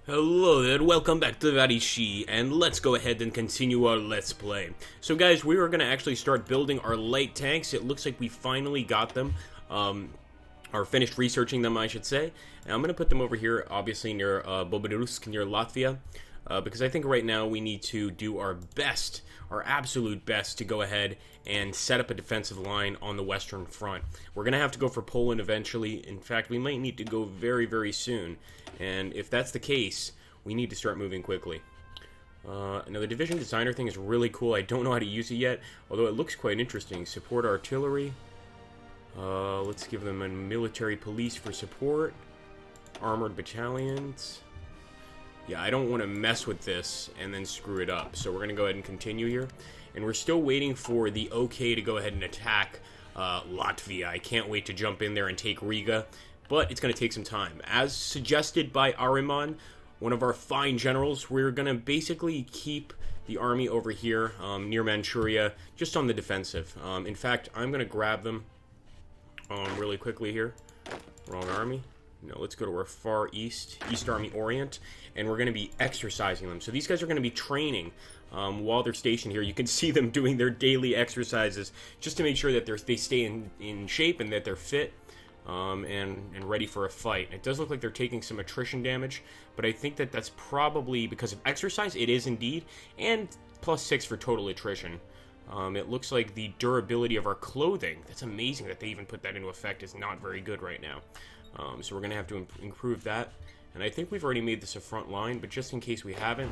Hello there, welcome back to Varishi, and let's go ahead and continue our Let's Play. So guys, we are going to actually start building our light tanks. It looks like we finally got them, or finished researching them, I should say. And I'm going to put them over here, obviously near Boberusk, near Latvia, because I think right now we need to do our best, our absolute best, to go ahead and set up a defensive line on the Western Front. We're going to have to go for Poland eventually. In fact, we might need to go very, very soon. And if that's the case, we need to start moving quickly. Now, the division designer thing is really cool. I don't know how to use it yet, although it looks quite interesting. Support artillery. Let's give them a military police for support. Armored battalions. Yeah, I don't want to mess with this and then screw it up. So we're going to go ahead and continue here. And we're still waiting for the okay to go ahead and attack Latvia. I can't wait to jump in there and take Riga. But it's going to take some time. As suggested by Ahriman, one of our fine generals, we're going to basically keep the army over here near Manchuria, just on the defensive. In fact, I'm going to grab them really quickly here. Wrong army. No, let's go to our far east, East Army Orient, and we're going to be exercising them. So these guys are going to be training while they're stationed here. You can see them doing their daily exercises just to make sure that they stay in shape and that they're fit. And ready for a fight. It does look like they're taking some attrition damage, but I think that that's probably because of exercise. It is indeed, and +6 for total attrition. It looks like the durability of our clothing, that's amazing that they even put that into effect, is not very good right now. So we're going to have to improve that. And I think we've already made this a front line, but just in case we haven't,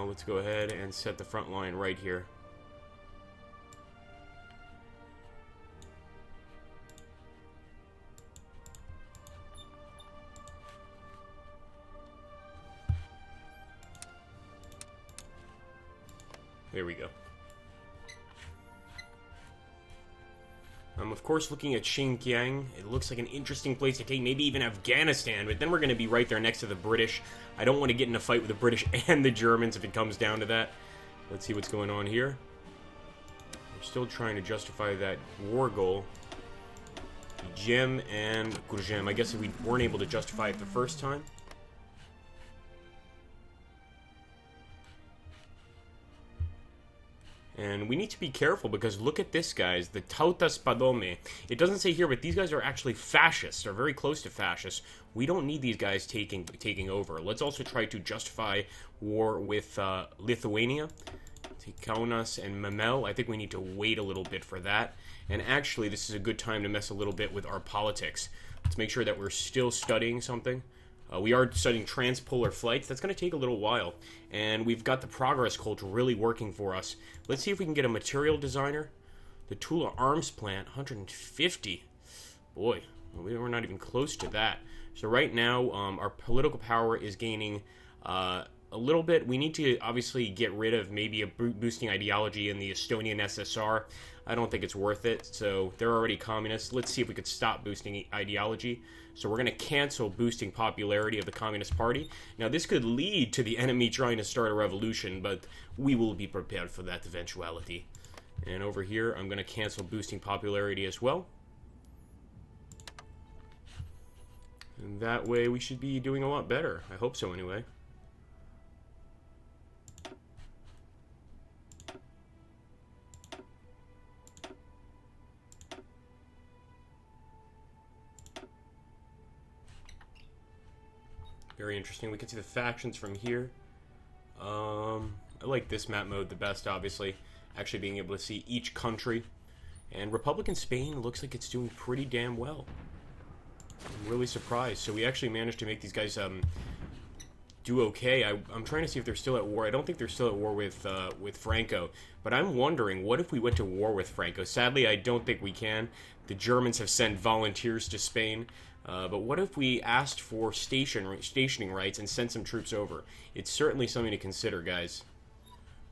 let's go ahead and set the front line right here. There we go. I'm, of course, looking at Xinjiang. It looks like an interesting place to take, maybe even Afghanistan, but then we're going to be right there next to the British. I don't want to get in a fight with the British and the Germans if it comes down to that. Let's see what's going on here. We're still trying to justify that war goal. Gem and Gurjem. I guess if we weren't able to justify it the first time. And we need to be careful because look at this, guys. The Tautas Padome. It doesn't say here, but these guys are actually fascists, or very close to fascists. We don't need these guys taking over. Let's also try to justify war with Lithuania. Take Kaunas and Memel. I think we need to wait a little bit for that. And actually, this is a good time to mess a little bit with our politics. Let's make sure that we're still studying something. We are studying transpolar flights. That's going to take a little while. And we've got the progress cult really working for us. Let's see if we can get a material designer. The Tula Arms Plant, 150. Boy, we're not even close to that. So right now, our political power is gaining a little bit. We need to obviously get rid of maybe a boosting ideology in the Estonian SSR. I don't think it's worth it. So they're already communists. Let's see if we could stop boosting ideology. So we're going to cancel boosting popularity of the Communist Party. Now, this could lead to the enemy trying to start a revolution, but we will be prepared for that eventuality. And over here, I'm going to cancel boosting popularity as well. And that way, we should be doing a lot better. I hope so, anyway. Very interesting. We can see the factions from here. I like this map mode the best, obviously. Actually being able to see each country. And Republican Spain looks like it's doing pretty damn well. I'm really surprised. So we actually managed to make these guys do okay. I'm trying to see if they're still at war. I don't think they're still at war with Franco. But I'm wondering, what if we went to war with Franco? Sadly, I don't think we can. The Germans have sent volunteers to Spain. But what if we asked for stationing rights and sent some troops over? It's certainly something to consider, guys.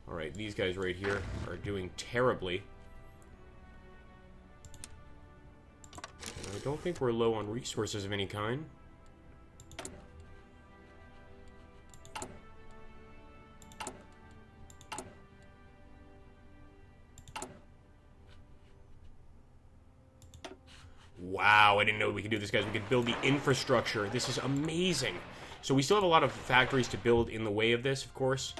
Alright, these guys right here are doing terribly. I don't think we're low on resources of any kind. Wow, I didn't know we could do this, guys. We could build the infrastructure. This is amazing. So we still have a lot of factories to build in the way of this, of course.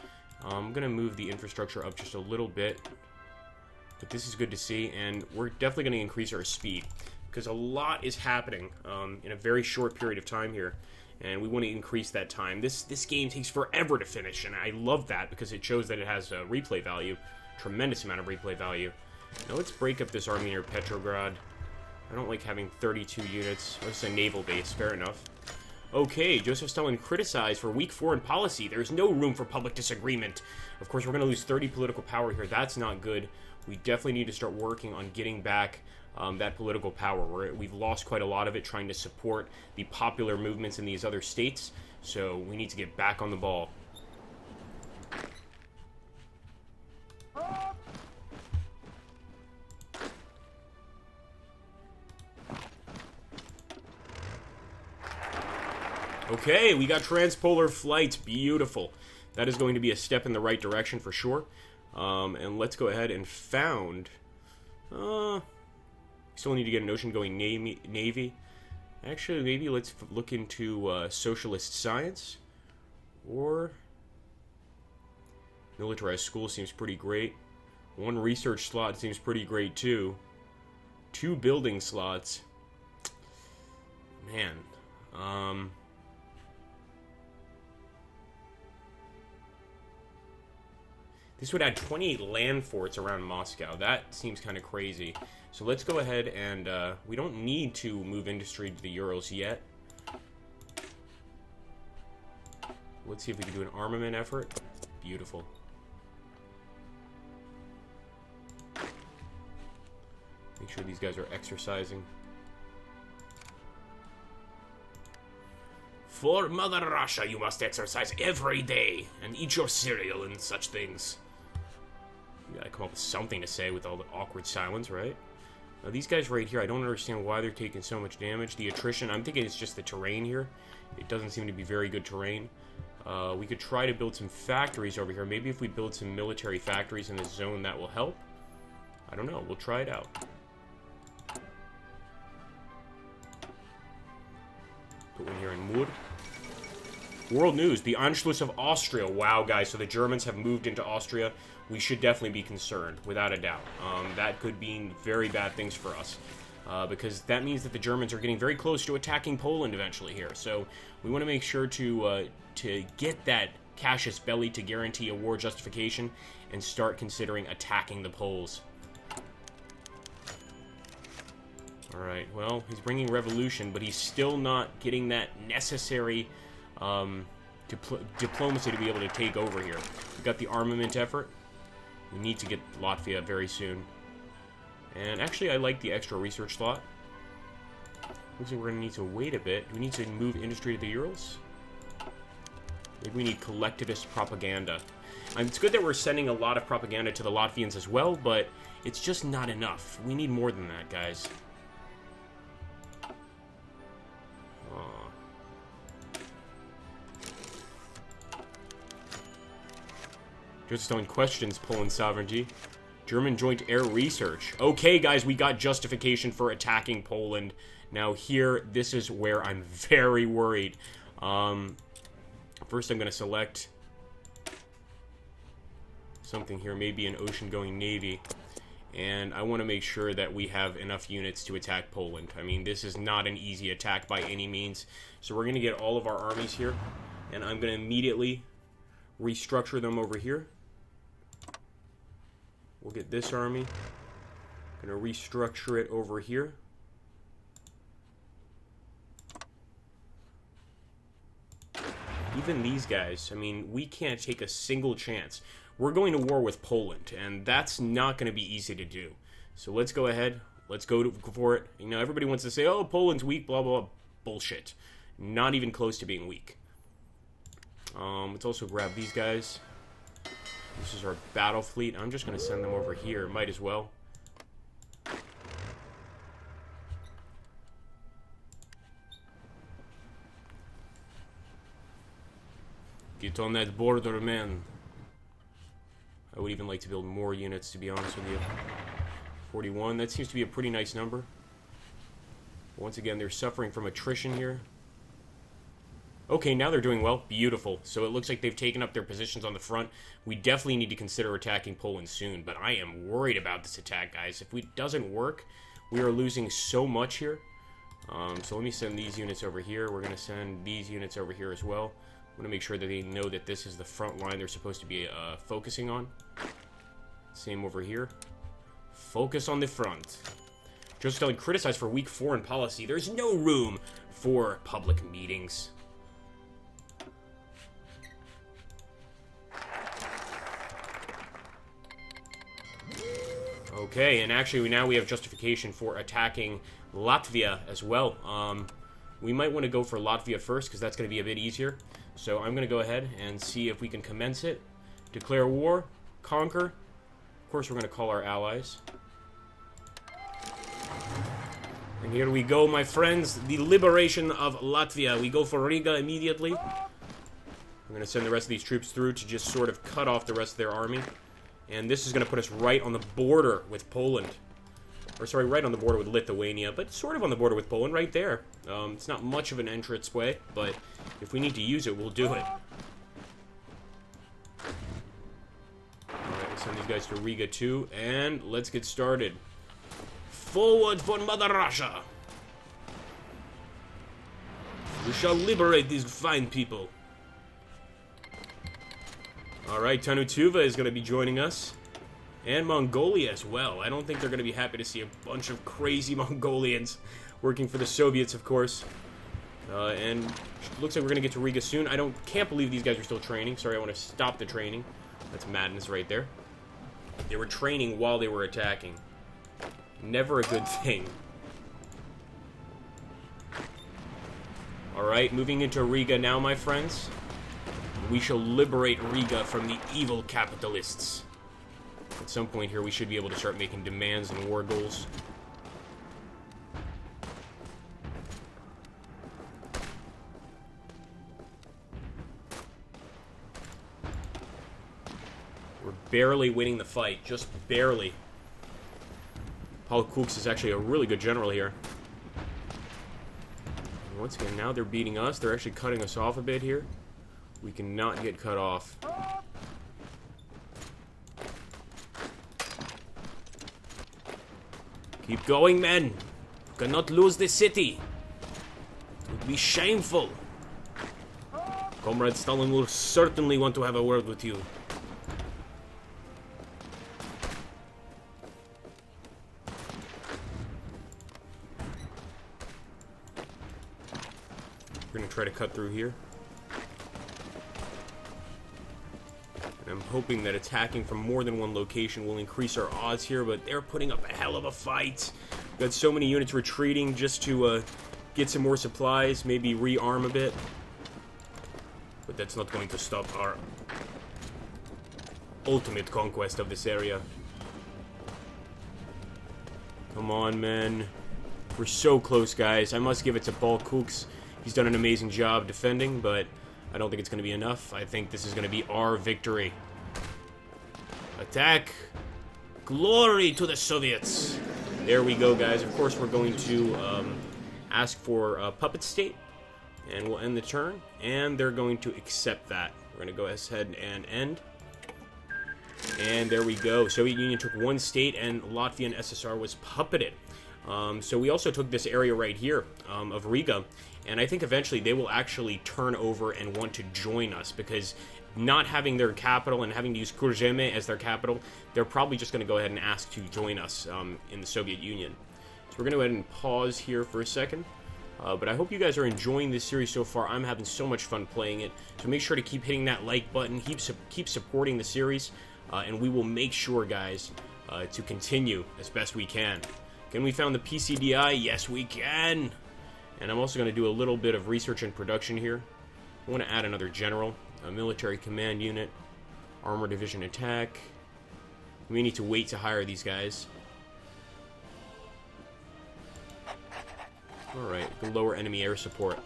I'm going to move the infrastructure up just a little bit. But this is good to see, and we're definitely going to increase our speed. Because a lot is happening in a very short period of time here. And we want to increase that time. This game takes forever to finish, and I love that because it shows that it has replay value. Tremendous amount of replay value. Now let's break up this army near Petrograd. I don't like having 32 units. Oh, it's a naval base, fair enough. Okay, Joseph Stalin criticized for weak foreign policy. There's no room for public disagreement. Of course, we're going to lose 30 political power here. That's not good. We definitely need to start working on getting back that political power. We've lost quite a lot of it trying to support the popular movements in these other states. So we need to get back on the ball. Okay, we got transpolar flights. Beautiful. That is going to be a step in the right direction for sure. And let's go ahead and found... still need to get an ocean-going navy. Actually, maybe let's look into socialist science. Or... militarized school seems pretty great. One research slot seems pretty great, too. 2 building slots. Man. This would add 28 land forts around Moscow. That seems kind of crazy. So let's go ahead and, we don't need to move industry to the Urals yet. Let's see if we can do an armament effort. Beautiful. Make sure these guys are exercising. For Mother Russia, you must exercise every day and eat your cereal and such things. You gotta come up with something to say with all the awkward silence, right? Now, these guys right here, I don't understand why they're taking so much damage. The attrition, I'm thinking it's just the terrain here. It doesn't seem to be very good terrain. We could try to build some factories over here. Maybe if we build some military factories in this zone, that will help. I don't know. We'll try it out. Put one here in Mur. World news, the Anschluss of Austria. Wow, guys, so the Germans have moved into Austria. We should definitely be concerned, without a doubt. That could mean very bad things for us. Because that means that the Germans are getting very close to attacking Poland eventually here. So we want to make sure to get that casus belli to guarantee a war justification and start considering attacking the Poles. Alright, well, he's bringing revolution, but he's still not getting that necessary diplomacy to be able to take over here. We've got the armament effort. We need to get Latvia very soon. And actually, I like the extra research slot. Looks like we're going to need to wait a bit. Do we need to move industry to the Urals? Maybe we need collectivist propaganda. It's good that we're sending a lot of propaganda to the Latvians as well, but it's just not enough. We need more than that, guys. Joseph Stalin questions Poland's sovereignty. German joint air research. Okay, guys, we got justification for attacking Poland. Now here, this is where I'm very worried. First, I'm going to select something here, maybe an ocean-going navy. And I want to make sure that we have enough units to attack Poland. I mean, this is not an easy attack by any means. So we're going to get all of our armies here. And I'm going to immediately restructure them over here. We'll get this army. Gonna restructure it over here. Even these guys, I mean, we can't take a single chance. We're going to war with Poland, and that's not going to be easy to do. So let's go ahead. Let's go for it. You know, everybody wants to say, oh, Poland's weak, blah, blah, blah. Bullshit. Not even close to being weak. Let's also grab these guys. This is our battle fleet. I'm just going to send them over here. Might as well. Get on that border, man. I would even like to build more units, to be honest with you. 41. That seems to be a pretty nice number. Once again, they're suffering from attrition here. Okay, now they're doing well. Beautiful. So it looks like they've taken up their positions on the front. We definitely need to consider attacking Poland soon, but I am worried about this attack, guys. If it doesn't work, we are losing so much here. So let me send these units over here. We're going to send these units over here as well. I want to make sure that they know that this is the front line they're supposed to be focusing on. Same over here. Focus on the front. Joseph Stalin criticized for weak foreign policy. There's no room for public meetings. Okay, and actually now we have justification for attacking Latvia as well. We might want to go for Latvia first, because that's going to be a bit easier. So I'm going to go ahead and see if we can commence it. Declare war. Conquer. Of course, we're going to call our allies. And here we go, my friends. The liberation of Latvia. We go for Riga immediately. I'm going to send the rest of these troops through to just sort of cut off the rest of their army. And this is going to put us right on the border with Poland. Or, sorry, right on the border with Lithuania, but sort of on the border with Poland, right there. It's not much of an entrance way, but if we need to use it, we'll do it. Alright, we'll send these guys to Riga too, and let's get started. Forward for Mother Russia! We shall liberate these fine people. Alright, Tanutuva is going to be joining us. And Mongolia as well. I don't think they're going to be happy to see a bunch of crazy Mongolians working for the Soviets, of course. And looks like we're going to get to Riga soon. Can't believe these guys are still training. Sorry, I want to stop the training. That's madness right there. They were training while they were attacking. Never a good thing. Alright, moving into Riga now, my friends. We shall liberate Riga from the evil capitalists. At some point here, we should be able to start making demands and war goals. We're barely winning the fight, just barely. Paul Kooks is actually a really good general here. And once again, now they're beating us. They're actually cutting us off a bit here. We cannot get cut off. Keep going, men. You cannot lose the city. It would be shameful. Comrade Stalin will certainly want to have a word with you. We're going to try to cut through here. I'm hoping that attacking from more than one location will increase our odds here, but they're putting up a hell of a fight. We've got so many units retreating just to get some more supplies, maybe rearm a bit. But that's not going to stop our ultimate conquest of this area. Come on, men. We're so close, guys. I must give it to Paul Kooks. He's done an amazing job defending, but I don't think it's going to be enough. I think this is going to be our victory. Attack! Glory to the Soviets! There we go, guys. Of course, we're going to ask for a puppet state, and we'll end the turn, and they're going to accept that. We're going to go ahead and end. And there we go. Soviet Union took one state, and Latvian SSR was puppeted. So we also took this area right here of Riga, and I think eventually they will actually turn over and want to join us, because not having their capital and having to use Kurzeme as their capital, they're probably just going to go ahead and ask to join us in the Soviet Union. So we're going to go ahead and pause here for a second. But I hope you guys are enjoying this series so far. I'm having so much fun playing it. So make sure to keep hitting that like button, keep supporting the series, and we will make sure, guys, to continue as best we can. Can we found the PCDI? Yes, we can! And I'm also going to do a little bit of research and production here. I want to add another general, a military command unit, armor division attack. We need to wait to hire these guys. Alright, lower enemy air support.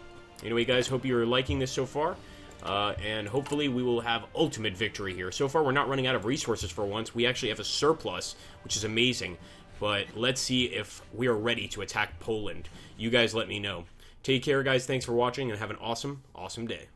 Anyway, guys, hope you're liking this so far. And hopefully we will have ultimate victory here. So far, we're not running out of resources for once. We actually have a surplus, which is amazing. but let's see if we are ready to attack Poland. You guys let me know. Take care, guys. Thanks for watching, and have an awesome, awesome day.